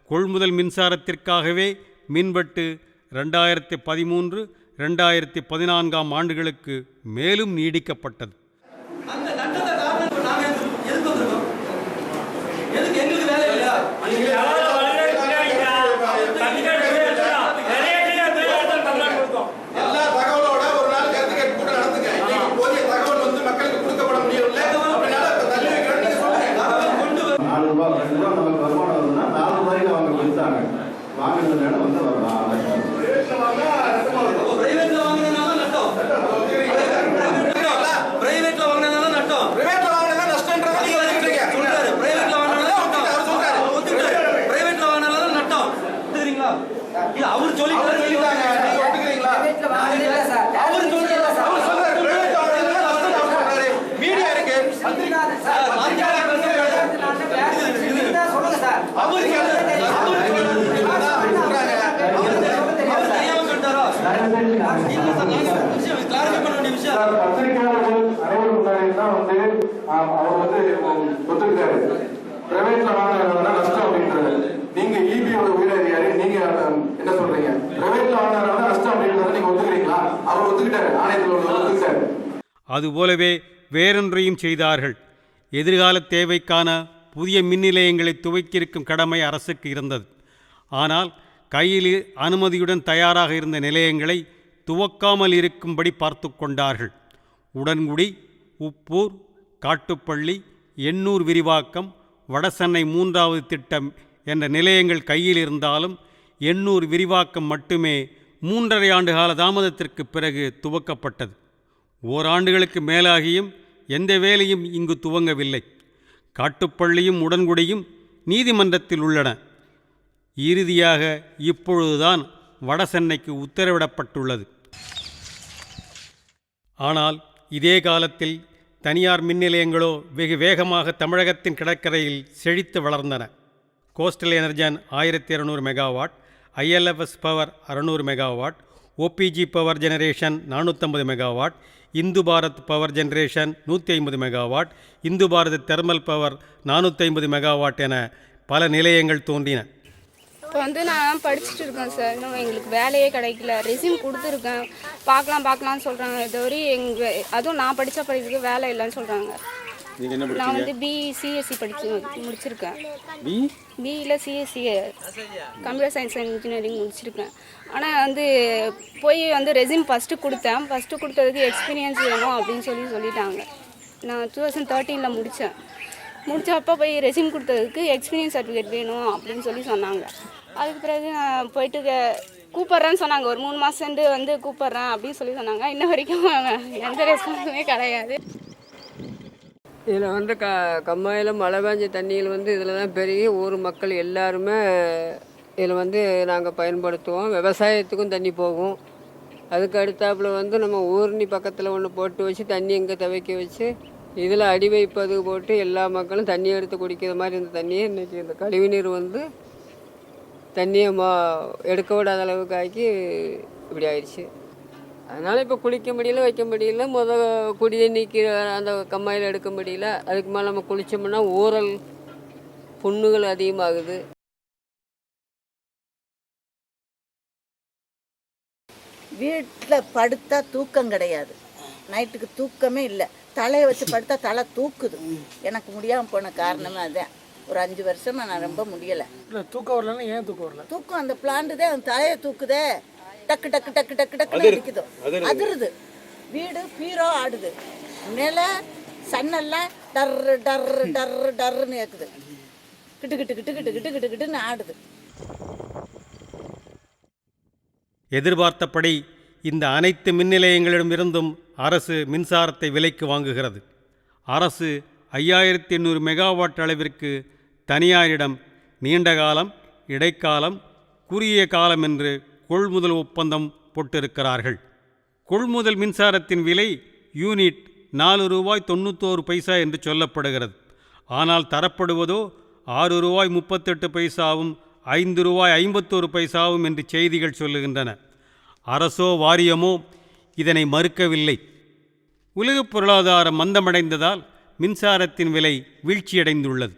கொள்முதல் மின்சாரத்திற்காகவே மின்வெட்டு 2013-2014 ஆண்டுகளுக்கு மேலும் நீடிக்கப்பட்டது. அதுபோலவே வேறொன்றையும் செய்தார்கள். எதிர்கால தேவைக்கான புதிய மின் நிலையங்களை துவக்கியிருக்கும் கடமை அரசுக்கு இருந்தது. ஆனால் கையில் அனுமதியுடன் தயாராக இருந்த நிலையங்களை துவக்காமல் இருக்கும்படி பார்த்து கொண்டார்கள். உடன்குடி, உப்பூர், காட்டுப்பள்ளி, எண்ணூர் விரிவாக்கம், வடசென்னை 3வது திட்டம் என்ற நிலையங்கள் கையில் இருந்தாலும் எண்ணூர் விரிவாக்கம் மட்டுமே 3½ ஆண்டு கால தாமதத்திற்கு பிறகு துவக்கப்பட்டது. ஓராண்டுகளுக்கு மேலாகியும் எந்த வேலையும் இங்கு துவங்கவில்லை. காட்டுப்பள்ளியும் உடன்குடியும் நீதிமன்றத்தில் உள்ளன. இறுதியாக இப்பொழுதுதான் வடசென்னைக்கு உத்தரவிடப்பட்டுள்ளது. ஆனால் இதே காலத்தில் தனியார் மின் நிலையங்களோ வெகு வேகமாக தமிழகத்தின் கடற்கரையில் செழித்து வளர்ந்தன. Coastal Energen 1200 megawatt, ILFS power 600 megawatt, OPG power generation 450 megawatt, Ind Barath power generation 150 megawatt, Ind Barath thermal power 450 megawatt என பல நிலையங்கள் தோன்றின. இப்போ நான் படிச்சுட்டு இருக்கேன் சார். இன்னும் எங்களுக்கு வேலையே கிடைக்கல. ரெஸ்யூம் கொடுத்துருக்கேன், பார்க்கலாம்னு சொல்கிறாங்க. இதுவரை அதுவும் நான் படித்த படிப்புக்கு வேலை இல்லைன்னு சொல்கிறாங்க. நீங்கள் என்ன நான் வந்து பிசிஎஸ்சி முடிச்சிருக்கேன். பிஇல CSC computer science and engineering முடிச்சிருக்கேன். ஆனால் வந்து போய் வந்து ரெஸ்யூம் ஃபஸ்ட்டு கொடுத்ததுக்கு எக்ஸ்பீரியன்ஸ் வேணும் அப்படின்னு சொல்லிட்டாங்க. நான் 2013 முடித்தப்போ போய் ரெஸ்யூம் கொடுத்ததுக்கு எக்ஸ்பீரியன்ஸ் சர்டிஃபிகேட் வேணும் அப்படின்னு சொன்னாங்க. அதுக்கு பிறகு நான் போயிட்டு கூப்பிட்றேன்னு சொன்னாங்க. ஒரு 3 மாதம் வந்து கூப்பிட்றேன் அப்படின்னு சொன்னாங்க. இன்ன வரைக்கும் எந்த ரெஸ்பான்ஸுமே கிடையாது. இதில் வந்து கம்மாயில் மழை பெஞ்ச தண்ணியில் வந்து இதில் தான் பெருகி ஊர் மக்கள் எல்லாருமே இதில் வந்து நாங்கள் பயன்படுத்துவோம். விவசாயத்துக்கும் தண்ணி போகும். அதுக்கு அடுத்தாப்புல வந்து நம்ம ஊர்னி பக்கத்தில் ஒன்று போட்டு வச்சு தண்ணி இங்கே துவைக்க வச்சு இதில் அடி வைப்பது போட்டு எல்லா மக்களும் தண்ணி எடுத்து குடிக்கிற மாதிரி இந்த தண்ணியை இன்றைக்கி இந்த கழிவுநீர் வந்து தண்ணியை எடுக்க விடாத அளவுக்கு ஆக்கி இப்படி ஆயிடுச்சு. அதனால் இப்போ குளிக்க முடியல, வைக்க முடியல, குடி தண்ணிக்கு அந்த கம்மாயில் எடுக்க முடியல. அதுக்கு மேலே நம்ம குளித்தோம்னா ஊறல் புண்ணுகள் அதிகமாகுது. வீட்டில் படுத்தா தூக்கம் கிடையாது. நைட்டுக்கு தூக்கமே இல்லை. தலையை வச்சு படுத்தா தலை தூக்குது. எனக்கு முடியாமல் போன காரணமே அதுதான். ஒரு 5 வருஷமாக நான் ரொம்ப முடியலை. தூக்கம் வரலன்னா ஏன் தூக்கம் வரல? தூக்கம் அந்த பிளான்ட்டு தான் அந்த தலையை தூக்குதே. டக்கு டக்கு டக்கு டக்கு டக்குன்னு அடிக்குது, அதிருது. வீடு பீரோ ஆடுது. நில சன்னெல்லாம் டர்ரு டர்ரு டர்ரு டர்ருன்னு கேட்குது. கிட்டு கிட்டு கிட்டு கிட்டு கிட்டு கிட்டு கிட்டுன்னு ஆடுது. எதிர்பார்த்தபடி இந்த அனைத்து மின் நிலையங்களிடமிருந்தும் அரசு மின்சாரத்தை விலைக்கு வாங்குகிறது. அரசு 5800 மெகாவாட் அளவிற்கு தனியாரிடம் நீண்ட காலம், இடைக்காலம், குறுகிய காலம் என்று கொள்முதல் ஒப்பந்தம் போட்டிருக்கிறார்கள். கொள்முதல் மின்சாரத்தின் விலை யூனிட் $4.91 என்று சொல்லப்படுகிறது. ஆனால் தரப்படுவதோ $6.38 $5.51 என்று செய்திகள் சொல்லுகின்றன. அரசோ வாரியமோ இதனை மறுக்கவில்லை. உலகப் பொருளாதாரம் மந்தமடைந்ததால் மின்சாரத்தின் விலை வீழ்ச்சியடைந்துள்ளது.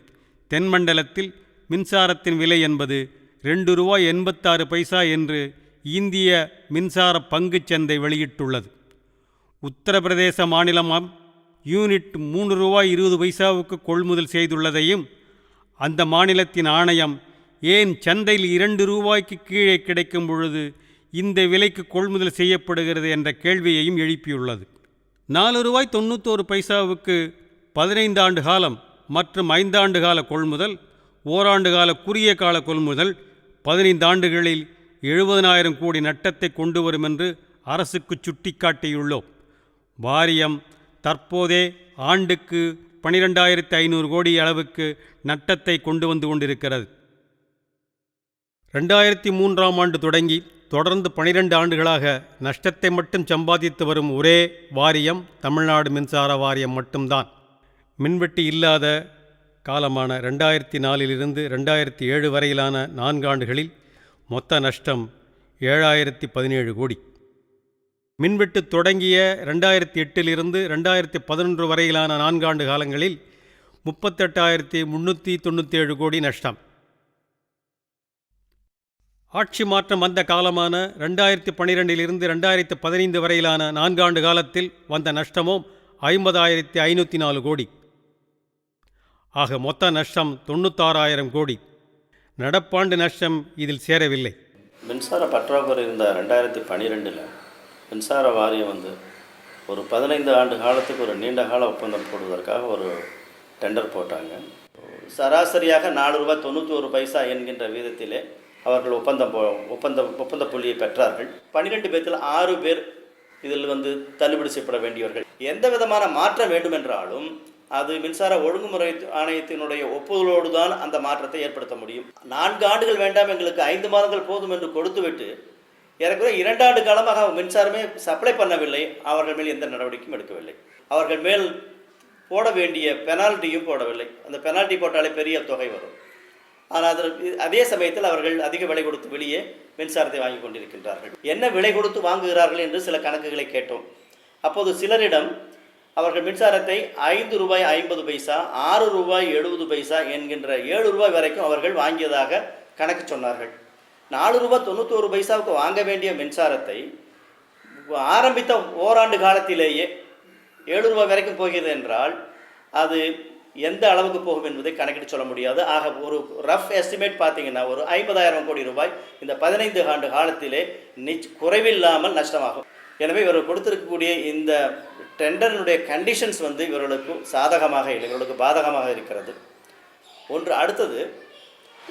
தென்மண்டலத்தில் மின்சாரத்தின் விலை என்பது $2.86 என்று இந்திய மின்சார பங்குச்சந்தை வெளியிட்டுள்ளது. உத்தரப்பிரதேச மாநிலமாம் யூனிட் $3.20 கொள்முதல் செய்துள்ளதையும் அந்த மாநிலத்தின் ஆணையம் ஏன் சந்தையில் $2 கீழே கிடைக்கும் பொழுது இந்த விலைக்கு கொள்முதல் செய்யப்படுகிறது என்ற கேள்வியையும் எழுப்பியுள்ளது. $4.91 15 ஆண்டு காலம் மற்றும் 5 ஆண்டு கால கொள்முதல், ஓராண்டு கால குறுகிய கால கொள்முதல் 15 ஆண்டுகளில் 70,000 கோடி நட்டத்தை கொண்டு வரும் என்று அரசுக்கு சுட்டிக்காட்டியுள்ளோம். வாரியம் தற்போதே ஆண்டுக்கு 12,500 கோடி அளவுக்கு நட்டத்தை கொண்டு வந்து கொண்டிருக்கிறது. 2003ஆம் ஆண்டு தொடங்கி தொடர்ந்து 12 ஆண்டுகளாக நஷ்டத்தை மட்டும் சம்பாதித்து வரும் ஒரே வாரியம் தமிழ்நாடு மின்சார வாரியம் மட்டும்தான். மின்வெட்டு இல்லாத காலமான 2004 2007 வரையிலான 4 ஆண்டுகளில் மொத்த நஷ்டம் 7,017 கோடி. மின்வெட்டு தொடங்கிய 2008 2011 வரையிலான 4 ஆண்டு காலங்களில் 38,397 கோடி நஷ்டம். ஆட்சி மாற்றம் வந்த காலமான 2012 2015 வரையிலான 4 ஆண்டு காலத்தில் வந்த நஷ்டமும் 50,504 கோடி. ஆக மொத்த நஷ்டம் 96,000 கோடி. நடப்பாண்டு நஷ்டம் இதில் சேரவில்லை. மின்சார பற்றாக்குறை இருந்த 2012 மின்சார வாரியம் ஒரு 15 ஆண்டு காலத்துக்கு ஒரு நீண்ட கால ஒப்பந்தம் போடுவதற்காக ஒரு டெண்டர் போட்டாங்க. சராசரியாக $4.91 என்கின்ற வீதத்திலே அவர்கள் ஒப்பந்த புள்ளியை பெற்றார்கள். 12 பேர்த்தில் 6 பேர் இதில் தள்ளுபடி செய்யப்பட வேண்டியவர்கள். எந்த விதமான மாற்றம் வேண்டுமென்றாலும் அது மின்சார ஒழுங்குமுறை ஆணையத்தினுடைய ஒப்புதலோடு தான் அந்த மாற்றத்தை ஏற்படுத்த முடியும். 4 ஆண்டுகள் வேண்டாம், எங்களுக்கு 5 மாதங்கள் போதும் என்று கொடுத்துவிட்டு ஏறக்குறைய 2 ஆண்டு காலமாக மின்சாரமே சப்ளை பண்ணவில்லை. அவர்கள் மேல் எந்த நடவடிக்கையும் எடுக்கவில்லை. அவர்கள் மேல் போட வேண்டிய பெனால்ட்டியும் போடவில்லை. அந்த பெனால்ட்டி போட்டாலே பெரிய தொகை வரும். ஆனால் அதே சமயத்தில் அவர்கள் அதிக விலை கொடுத்து வெளியே மின்சாரத்தை வாங்கி கொண்டிருக்கின்றார்கள். என்ன விலை கொடுத்து வாங்குகிறார்கள் என்று சில கணக்குகளை கேட்டோம். அப்போது சிலரிடம் அவர்கள் மின்சாரத்தை $5.50 $6.70 என்கின்ற $7 வரைக்கும் அவர்கள் வாங்கியதாக கணக்கு சொன்னார்கள். $4.91 வாங்க வேண்டிய மின்சாரத்தை ஆரம்பித்த ஓராண்டு காலத்திலேயே $7 வரைக்கும் போகிறது என்றால் அது எந்த அளவுக்கு போகும் என்பதை கணக்கிட்டு சொல்ல முடியாது. ஆக ஒரு ரஃப் எஸ்டிமேட் பார்த்தீங்கன்னா ஒரு 50,000 கோடி ரூபாய் இந்த 15 ஆண்டு காலத்திலே குறைவில்லாமல் நஷ்டமாகும். எனவே இவர்கள் கொடுத்திருக்கக்கூடிய இந்த டெண்டரினுடைய கண்டிஷன்ஸ் வந்து இவர்களுக்கு சாதகமாக இல்லை, இவர்களுக்கு பாதகமாக இருக்கிறது. ஒன்று. அடுத்தது,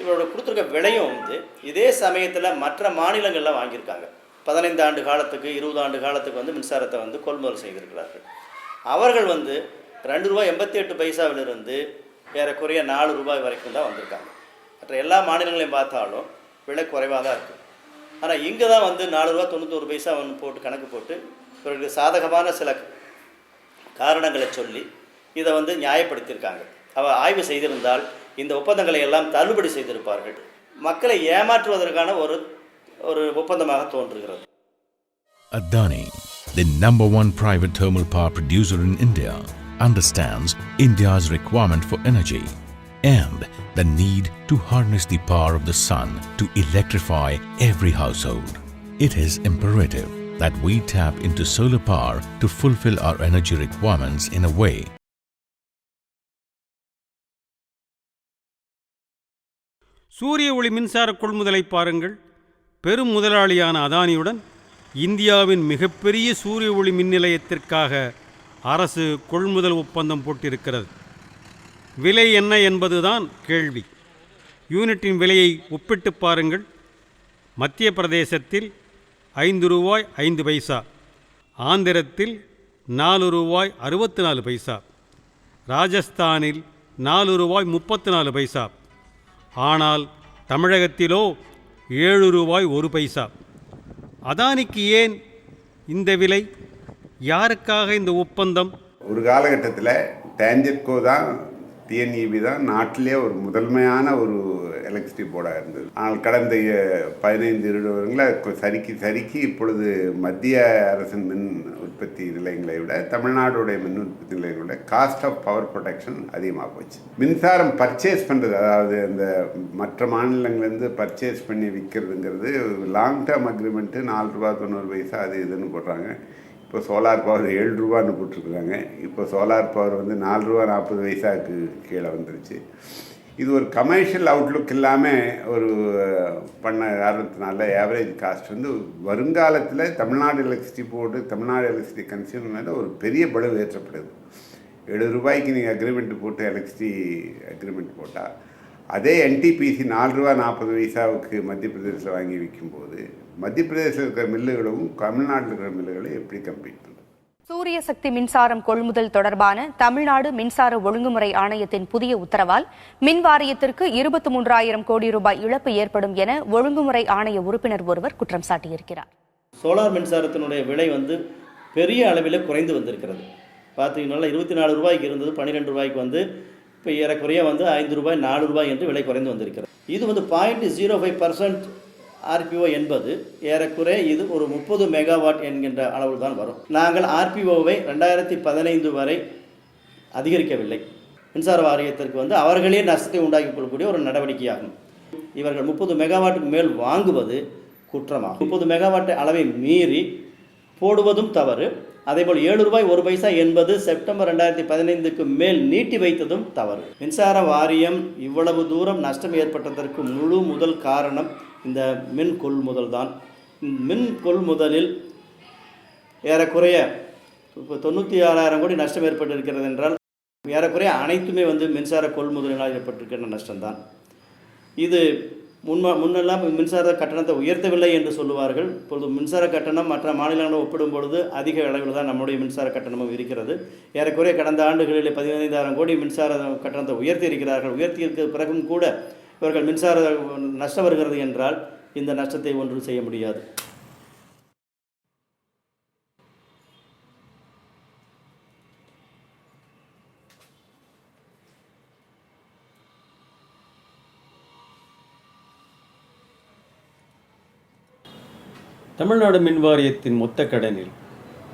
இவரோட கொடுத்துருக்க விலையும் வந்து இதே சமயத்தில் மற்ற மாநிலங்களில் வாங்கியிருக்காங்க. 15 ஆண்டு காலத்துக்கு 20 ஆண்டு காலத்துக்கு வந்து மின்சாரத்தை வந்து கொள்முதல் செய்திருக்கிறார்கள். அவர்கள் வந்து ₹2.88 ஏறக்குறைய ₹4 வரைக்கும் தான் வந்திருக்காங்க. மற்ற எல்லா மாநிலங்களையும் பார்த்தாலும் விலை குறைவாக தான் இருக்குது. ஆனால் இங்கே தான் வந்து ₹4.91 போட்டு கணக்கு போட்டு இவர்களுக்கு சாதகமான சில காரணங்களை சொல்லி இதை வந்து நியாயப்படுத்தியிருக்காங்க. ஆய்வு செய்திருந்தால் இந்த ஒப்பந்தங்களை எல்லாம் தள்ளுபடி செய்திருப்பார்கள். மக்களை ஏமாற்றுவதற்கான ஒரு ஒப்பந்தமாக தோன்றுகிறது. Adani, the number one private thermal power producer in India, understands India's requirement for energy and the need to harness the power of the sun to electrify every household. It is imperative that we tap into solar power to fulfill our energy requirements in a way. சூரிய ஒளி மின்சார கொள்முதலை பாருங்கள். பெரும் முதலாளியான அதானியுடன் இந்தியாவின் மிகப்பெரிய சூரிய ஒளி மின் நிலையத்திற்காக அரசு கொள்முதல் ஒப்பந்தம் போட்டிருக்கிறது. விலை என்ன என்பதுதான் கேள்வி. யூனிட்டின் விலையை ஒப்பிட்டு பாருங்கள். மத்திய பிரதேசத்தில் ₹5.05, ஆந்திரத்தில் ₹4.64, ராஜஸ்தானில் ₹4.34. ஆனால் தமிழகத்திலோ ₹7.01. அதானிக்கு ஏன் இந்த விலை? யாருக்காக இந்த ஒப்பந்தம்? ஒரு காலகட்டத்தில் டான்ஜெட்கோ தான், டிஎன்இபி தான் நாட்டிலே ஒரு முதன்மையான ஒரு எலக்ட்ரிசிட்டி போர்டாக இருந்தது. ஆனால் கடந்த 15-20 வருடங்களில் சறுக்கி இப்பொழுது மத்திய அரசின் மின் உற்பத்தி நிலையங்களை விட தமிழ்நாடுடைய மின் உற்பத்தி நிலையங்களை விட காஸ்ட் ஆஃப் பவர் ப்ரொடக்ஷன் அதிகமாக போச்சு. மின்சாரம் பர்ச்சேஸ் பண்ணுறது, அதாவது இந்த மற்ற மாநிலங்கள்லேருந்து பர்ச்சேஸ் பண்ணி விற்கிறதுங்கிறது லாங் டேர்ம் அக்ரிமெண்ட்டு ₹4.90 அது இதுன்னு போடுறாங்க. இப்போ சோலார் பவர் ₹7 போட்டிருக்குறாங்க. இப்போ சோலார் பவர் வந்து ₹4.40 கீழே வந்துருச்சு. இது ஒரு கமர்ஷியல் அவுட்லுக் இல்லாமல் ஒரு பண்ண காரணத்தினால ஆவரேஜ் காஸ்ட் வந்து வருங்காலத்தில் Tamil Nadu electricity board, Tamil Nadu electricity consumer மேலே ஒரு பெரிய பளு ஏற்றப்படுது. ₹7 நீங்கள் அக்ரிமெண்ட் போட்டு எலக்ட்ரிசிட்டி அக்ரிமெண்ட் போட்டால் அதே என்டிபிசி ₹4.40 மத்திய பிரதேசத்தில் வாங்கி விற்கும்போது மத்திய பிரதேசத்தில் இருக்கிற மில்லுகளும் தமிழ்நாட்டில் இருக்கிற மில்லுகளும் எப்படி கம்பீட் பண்ணுறது? சூரிய சக்தி மின்சாரம் கொள்முதல் தொடர்பான தமிழ்நாடு மின்சார ஒழுங்குமுறை ஆணையத்தின் புதிய உத்தரவால் மின் வாரியத்திற்கு 23,000 கோடி ரூபாய் இழப்பு ஏற்படும் என ஒழுங்குமுறை ஆணைய உறுப்பினர் ஒருவர் குற்றம் சாட்டியிருக்கிறார். சோலார் மின்சாரத்தினுடைய விலை வந்து பெரிய அளவில் குறைந்து வந்திருக்கிறது. பார்த்தீங்கன்னா ₹24 இருந்தது ₹12 வந்து இப்போ ஏறக்குறைய வந்து ₹5 ₹4 என்று விலை குறைந்து வந்திருக்கிறது. இது வந்து 0.05% ஆர்பிஓ என்பது ஏறக்குறைய இது ஒரு 30 மெகாவாட் என்கின்ற அளவில் தான் வரும். நாங்கள் ஆர்பிஓவை 2015 வரை அதிகரிக்கவில்லை. மின்சார வாரியத்திற்கு வந்து அவர்களே நஷ்டத்தை உண்டாக்கி கொள்ளக்கூடிய ஒரு நடவடிக்கையாகும். இவர்கள் 30 மெகாவாட்டுக்கு மேல் வாங்குவது குற்றமாகும். 30 மெகாவாட் அளவை மீறி போடுவதும் தவறு. அதேபோல் ₹7.01 என்பது செப்டம்பர் 2015க்கு மேல் நீட்டி வைத்ததும் தவறு. மின்சார வாரியம் இவ்வளவு தூரம் நஷ்டம் ஏற்பட்டதற்கு முதல் காரணம் இந்த மின் கொள்முதல் தான். மின் கொள்முதலில் ஏறக்குறைய 96,000 கோடி நஷ்டம் ஏற்பட்டிருக்கிறது என்றால் ஏறக்குறைய அனைத்துமே வந்து மின்சார கொள்முதலினால் ஏற்பட்டிருக்கின்ற நஷ்டம்தான். இது முன்னெல்லாம் மின்சார கட்டணத்தை உயர்த்தவில்லை என்று சொல்லுவார்கள். இப்பொழுது மின்சார கட்டணம் மற்ற மாநிலங்களோடு ஒப்பிடும் பொழுது அதிக அளவில் தான் நம்முடைய மின்சார கட்டணமும் இருக்கிறது. ஏறக்குறைய கடந்த ஆண்டுகளில் 15,000 கோடி மின்சார கட்டணத்தை உயர்த்தி இருக்கிறார்கள். உயர்த்தியிருக்க பிறகும் கூட இவர்கள் மின்சார நஷ்டம் வருகிறது என்றால் இந்த நஷ்டத்தை ஒன்றும் செய்ய முடியாது. தமிழ்நாடு மின் வாரியத்தின் மொத்த கடனில்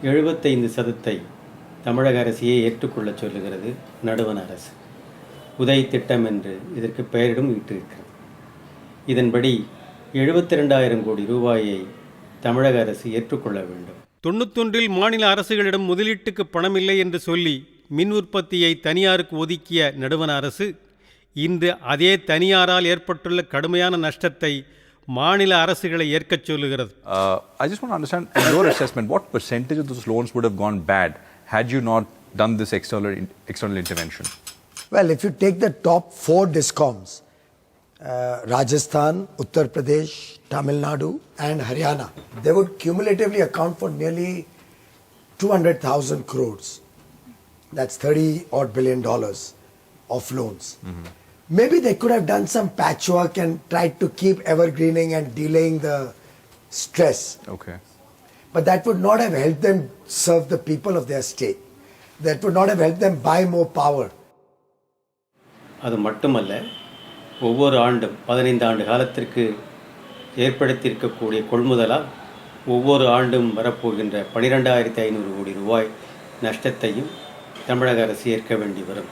75% தமிழக அரசையே ஏற்றுக்கொள்ளச் சொல்லுகிறது நடுவண் அரசு. உதய் திட்டம் என்று இதற்கு பெயரிடும் இட்டிருக்கிறது. இதன்படி 72,000 கோடி ரூபாயை தமிழக அரசு ஏற்றுக்கொள்ள வேண்டும். 91 மாநில அரசுகளிடம் முதலீட்டுக்கு பணமில்லை என்று சொல்லி மின் உற்பத்தியை தனியாருக்கு ஒதுக்கிய நடுவண் அரசு இன்று அதே தனியாரால் ஏற்பட்டுள்ள கடுமையான நஷ்டத்தை மாநில அரசுகளை ஏற்கச் சொல்லுகிறது. I just want to understand, in your assessment, what percentage of those loans would have gone bad had you not done this external intervention? Well, if you take the top 4 DISCOMs, Rajasthan, Uttar Pradesh, Tamil Nadu and Haryana, they would cumulatively account for nearly 200,000 crores. That's $30 billion of loans. Maybe they could have done some patchwork and tried to keep evergreening and delaying the stress. Okay. But that would not have helped them serve the people of their state. That would not have helped them buy more power. அது மட்டுமல்ல, ஒவ்வொரு ஆண்டும் 15 ஆண்டு காலத்திற்கு ஏற்படுத்தியிருக்கக்கூடிய கொள்முதலால் ஒவ்வொரு ஆண்டும் வரப்போகின்ற 12,500 கோடி ரூபாய் நஷ்டத்தையும் தமிழக அரசு ஏற்க வேண்டி வரும்.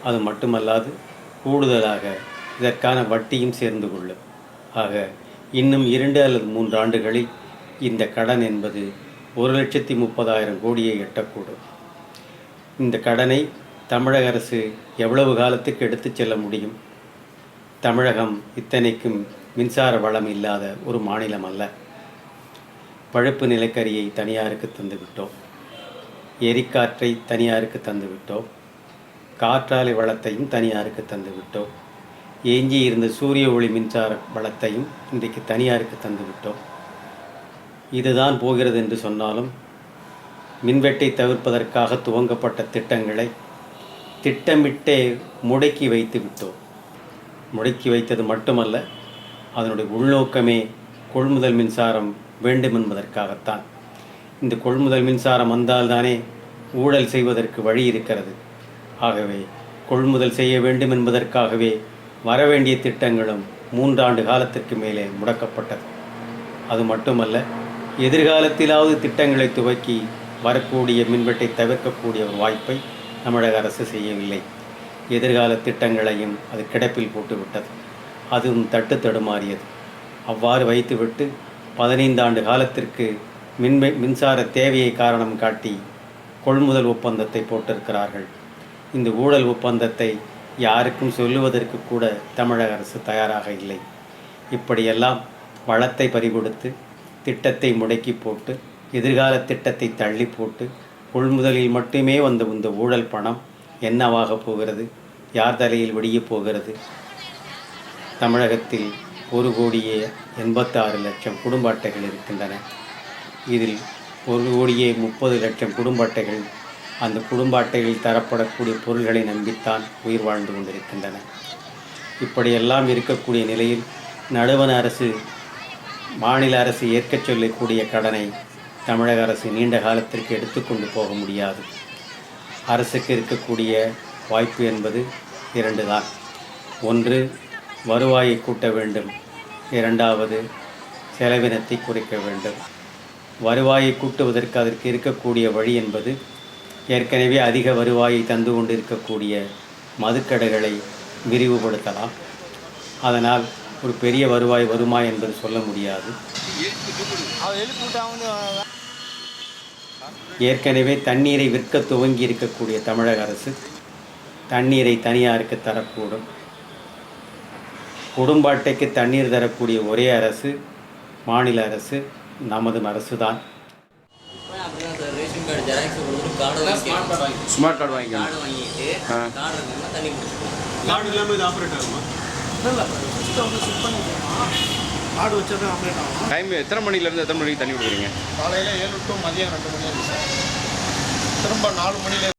அது மட்டுமல்லாது கூடுதலாக இதற்கான வட்டியும் சேர்ந்து கொள்ளும். ஆக இன்னும் 2 அல்லது 3 ஆண்டுகளில் இந்த கடன் என்பது 1,30,000 கோடியை எட்டக்கூடும். இந்த கடனை தமிழக அரசு எவ்வளவு காலத்துக்கு எடுத்துச் செல்ல முடியும்? தமிழகம் இத்தனைக்கும் மின்சார வளம் இல்லாத ஒரு மாநிலம் அல்ல. பழுப்பு நிலக்கரியை தனியாருக்கு தந்துவிட்டோம், எரிக்காற்றை தனியாருக்கு தந்துவிட்டோம், காற்றாலை வளத்தையும் தனியாருக்கு தந்துவிட்டோம், எஞ்சி இருந்த சூரிய ஒளி மின்சார வளத்தையும் இன்றைக்கு தனியாருக்கு தந்துவிட்டோம். இதுதான் போகிறது என்று சொன்னாலும் மின்வெட்டை தவிர்ப்பதற்காக துவங்கப்பட்ட திட்டங்களை திட்டமிட்டே முடக்கி வைத்து விட்டோம். முடக்கி வைத்தது மட்டுமல்ல, அதனுடைய உள்நோக்கமே கொள்முதல் மின்சாரம் வேண்டும் என்பதற்காகத்தான். இந்த கொள்முதல் மின்சாரம் வந்தால்தானே ஊழல் செய்வதற்கு வழி இருக்கிறது. ஆகவே கொள்முதல் செய்ய வேண்டும் என்பதற்காகவே வரவேண்டிய திட்டங்களும் 3 ஆண்டு காலத்திற்கு மேலே முடக்கப்பட்டது. அது மட்டுமல்ல, எதிர்காலத்திலாவது திட்டங்களை துவக்கி வரக்கூடிய மின்வெட்டை தவிர்க்கக்கூடிய ஒரு வாய்ப்பை தமிழக அரசு செய்யவில்லை. எதிர்கால திட்டங்களையும் அது கிடப்பில் போட்டுவிட்டது. அதுவும் தட்டு தடுமாறியது. அவ்வாறு வைத்துவிட்டு 15 ஆண்டு காலத்திற்கு மின்சார தேவையை காரணம் காட்டி கொள்முதல் ஒப்பந்தத்தை போட்டிருக்கிறார்கள். இந்த ஊழல் ஒப்பந்தத்தை யாருக்கும் சொல்லுவதற்கு கூட தமிழக அரசு தயாராக இல்லை. இப்படியெல்லாம் வளத்தை பறிகொடுத்து திட்டத்தை முடக்கி போட்டு எதிர்கால திட்டத்தை தள்ளி போட்டு கொள்முதலில் மட்டுமே வந்த இந்த ஊழல் பணம் என்னவாக போகிறது? யார் தலையில் விடியப் போகிறது? தமிழகத்தில் 1,86,00,000 குடும்ப அட்டைகள் இருக்கின்றன. இதில் 1,30,00,000 குடும்ப அட்டைகள் அந்த குடும்ப அட்டைகளில் தரப்படக்கூடிய பொருள்களை நம்பித்தான் உயிர் வாழ்ந்து கொண்டிருக்கின்றன. இப்படியெல்லாம் இருக்கக்கூடிய நிலையில் நடுவண் அரசு மாநில அரசு ஏற்கச் சொல்லக்கூடிய கடனை தமிழக அரசு நீண்ட காலத்திற்கு எடுத்துக்கொண்டு போக முடியாது. அரசுக்கு இருக்கக்கூடிய வாய்ப்பு என்பது 2 தான். ஒன்று, வருவாயை கூட்ட வேண்டும். 2வது, செலவினத்தை குறைக்க வேண்டும். வருவாயை கூட்டுவதற்கு அதற்கு இருக்கக்கூடிய வழி என்பது ஏற்கனவே அதிக வருவாயை தந்து கொண்டு இருக்கக்கூடிய மதுக்கடைகளை விரிவுபடுத்தலாம். அதனால் ஒரு பெரிய வருவாய் வருமா என்பது சொல்ல முடியாது. ஏற்கனவே தண்ணீரை விற்க துவங்கி இருக்கக்கூடிய தமிழக அரசு தண்ணீரை தனியாருக்கு தரக்கூடும். குடும்ப அட்டைக்கு தண்ணீர் தரக்கூடிய ஒரே அரசு மாநில அரசு நமது அரசு தான். ஸ்மார்ட் கார்டு வாங்கிட்டு டைம் எத்தனை மணிலேருந்து எத்தனை மணிக்கு தண்ணி விடுவீங்க? காலையில் 7 to மதியம் 2 மணி வரைக்கும் சார். திரும்ப 4 மணிலேருந்து